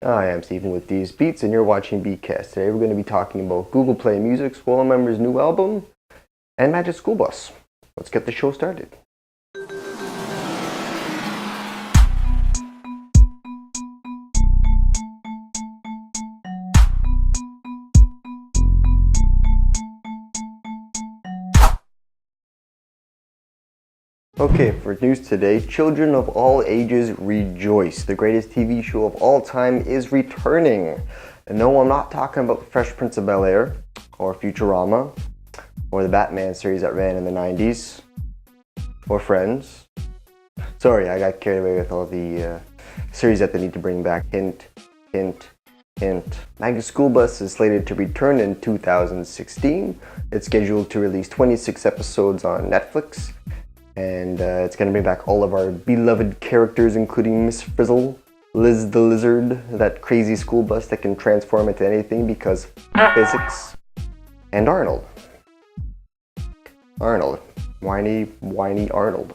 Hi, I'm Stephen with Deist Beats, and you're watching Beatcast. Today we're going to be talking about Google Play Music's Swollen Member's new album and Magic School Bus. Let's get the show started. Okay, for news today, children of all ages rejoice. The greatest TV show of all time is returning. And no, I'm not talking about Fresh Prince of Bel-Air, or Futurama, or the Batman series that ran in the 90s, or Friends. Sorry, I got carried away with all the series that they need to bring back. Hint, hint, hint. Magic School Bus is slated to return in 2016. It's scheduled to release 26 episodes on Netflix. And it's going to bring back all of our beloved characters, including Miss Frizzle, Liz the Lizard, that crazy school bus that can transform into anything because physics, and Arnold. Arnold. Whiny Arnold.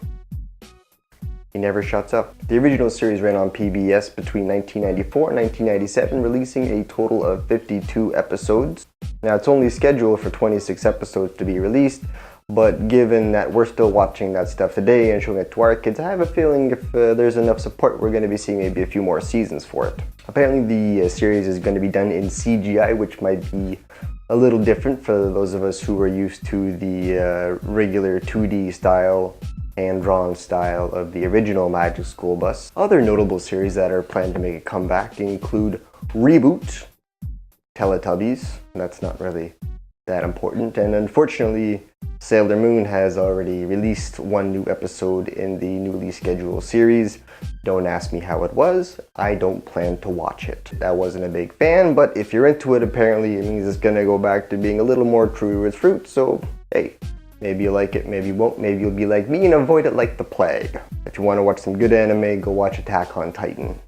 He never shuts up. The original series ran on PBS between 1994 and 1997, releasing a total of 52 episodes. Now, it's only scheduled for 26 episodes to be released, but given that we're still watching that stuff today and showing it to our kids, I have a feeling if there's enough support, we're going to be seeing maybe a few more seasons for it. Apparently the series is going to be done in CGI, which might be a little different for those of us who are used to the regular 2D style, hand-drawn style of the original Magic School Bus. Other notable series that are planned to make a comeback include Reboot, Teletubbies, that's not really that important, and unfortunately Sailor Moon has already released one new episode in the newly scheduled series. Don't ask me how it was, I don't plan to watch it. I wasn't a big fan, but if you're into it, apparently it means it's gonna go back to being a little more true to its roots, so hey, maybe you like it, maybe you won't, maybe you'll be like me and avoid it like the plague. If you want to watch some good anime, go watch Attack on Titan.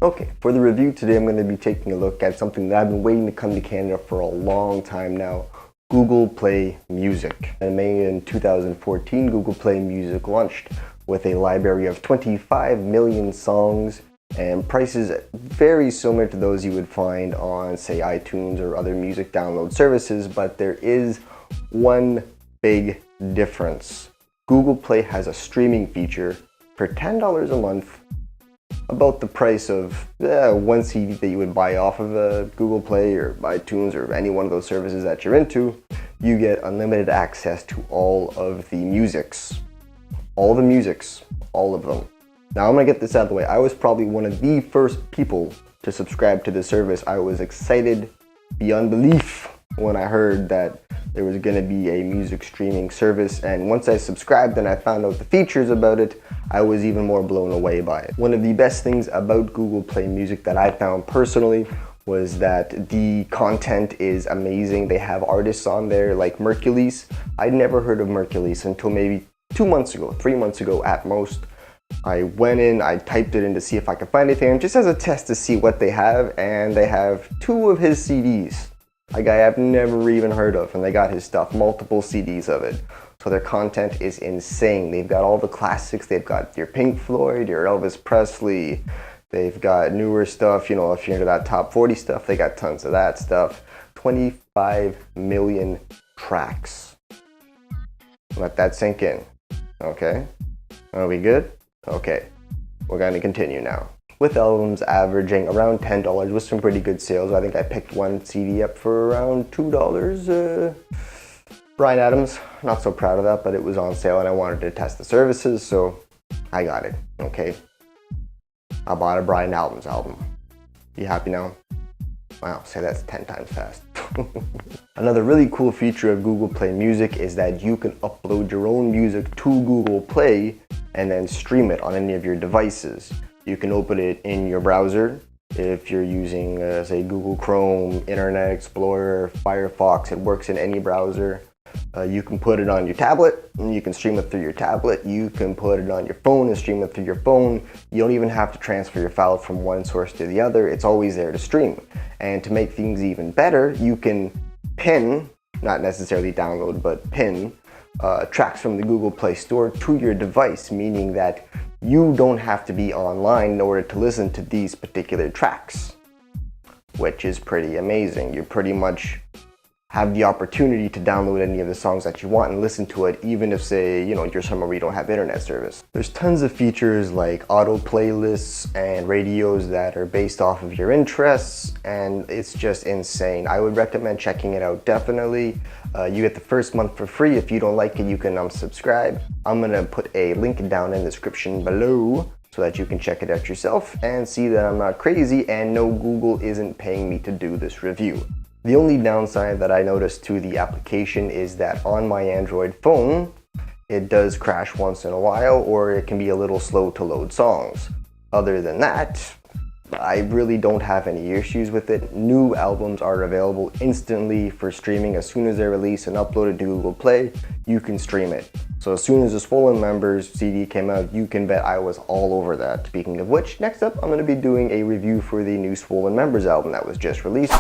Okay, for the review today, I'm going to be taking a look at something that I've been waiting to come to Canada for a long time now, Google Play Music. In May in 2014, Google Play Music launched with a library of 25 million songs and prices very similar to those you would find on, say, iTunes or other music download services, but there is one big difference. Google Play has a streaming feature for $10 a month, about the price of one CD that you would buy off of Google Play or iTunes or any one of those services that you're into. You get unlimited access to all of the musics. All the musics, all of them. Now I'm gonna get this out of the way. I was probably one of the first people to subscribe to this service. I was excited beyond belief when I heard that there was going to be a music streaming service, and once I subscribed and I found out the features about it, I was even more blown away by it. One of the best things about Google Play Music that I found personally was that the content is amazing. They have artists on there like Mercules. I'd never heard of Mercules until maybe 2 months ago, 3 months ago at most. I went in, I typed it in to see if I could find anything, just as a test to see what they have, and they have 2 of his CDs. A guy I've never even heard of, and they got his stuff, multiple CDs of it. So their content is insane. They've got all the classics. They've got your Pink Floyd, your Elvis Presley. They've got newer stuff, you know, if you're into that top 40 stuff, they got tons of that stuff. 25 million tracks. Let that sink in, okay? Are we good? Okay, we're gonna continue now. With albums averaging around $10 with some pretty good sales. I think I picked one CD up for around $2. Bryan Adams, not so proud of that, but it was on sale and I wanted to test the services, so I got it, okay? I bought a Bryan Adams album. You happy now? Wow, say that's 10 times fast. Another really cool feature of Google Play Music is that you can upload your own music to Google Play and then stream it on any of your devices. You can open it in your browser if you're using, say, Google Chrome, Internet Explorer, Firefox. It works in any browser. You can put it on your tablet, and you can stream it through your tablet. You can put it on your phone and stream it through your phone. You don't even have to transfer your file from one source to the other. It's always there to stream. And to make things even better, you can pin, not necessarily download, but pin tracks from the Google Play Store to your device, meaning that you don't have to be online in order to listen to these particular tracks, which is pretty amazing. You pretty much have the opportunity to download any of the songs that you want and listen to it, even if, say, you're somewhere where you don't have internet service. There's tons of features like auto playlists and radios that are based off of your interests, and it's just insane. I would recommend checking it out, definitely. You get the first month for free. If you don't like it, you can unsubscribe. I'm gonna put a link down in the description below so that you can check it out yourself and see that I'm not crazy and no, Google isn't paying me to do this review. The only downside that I noticed to the application is that on my Android phone, it does crash once in a while, or it can be a little slow to load songs. Other than that, I really don't have any issues with it. New albums are available instantly for streaming. As soon as they're released and uploaded to Google Play, you can stream it. So as soon as the Swollen Members CD came out, you can bet I was all over that. Speaking of which, next up, I'm going to be doing a review for the new Swollen Members album that was just released.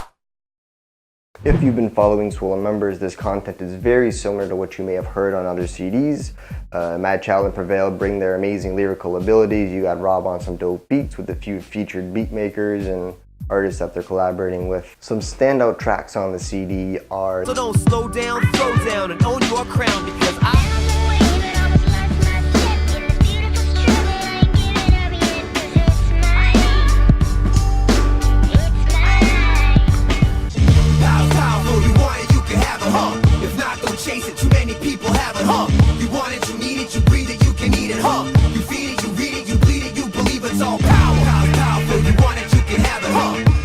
If you've been following Swollen Members, this content is very similar to what you may have heard on other CDs. Mad Child and Prevail bring their amazing lyrical abilities. You got Rob on some dope beats with a few featured beat makers and artists that they're collaborating with. Some standout tracks on the CD are... So don't slow down, throw down, and own your crown, because chase it, too many people have it, You want it, you need it, you breathe it, you can eat it, You feed it, you read it, you bleed it, you believe it's all power. Powerful, you want it, you can have it,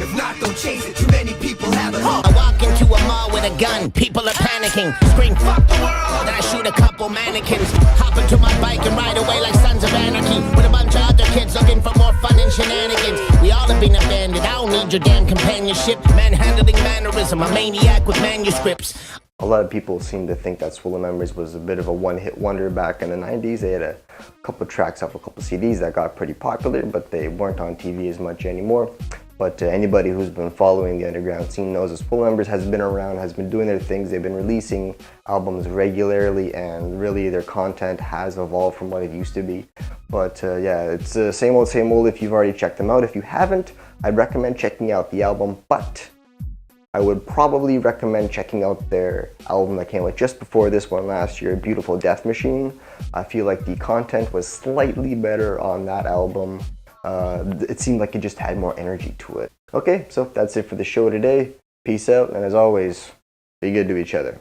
If not, don't chase it, too many people have it, I walk into a mall with a gun, people are panicking, scream fuck the world, then I shoot a couple mannequins, hop into my bike and ride away like Sons of Anarchy, with a bunch of other kids looking for more fun and shenanigans. We all have been abandoned, I don't need your damn companionship, manhandling mannerism, a maniac with manuscripts. A lot of people seem to think that Swollen Members was a bit of a one-hit wonder back in the 90s. They had a couple tracks off a couple CDs that got pretty popular, but they weren't on TV as much anymore. But anybody who's been following the underground scene knows that Swollen Members has been around, has been doing their things. They've been releasing albums regularly, and really their content has evolved from what it used to be. But yeah, it's same old if you've already checked them out. If you haven't, I'd recommend checking out the album, but I would probably recommend checking out their album that came out just before this one last year, Beautiful Death Machine. I feel like the content was slightly better on that album. It seemed like it just had more energy to it. Okay, so that's it for the show today. Peace out, and as always, be good to each other.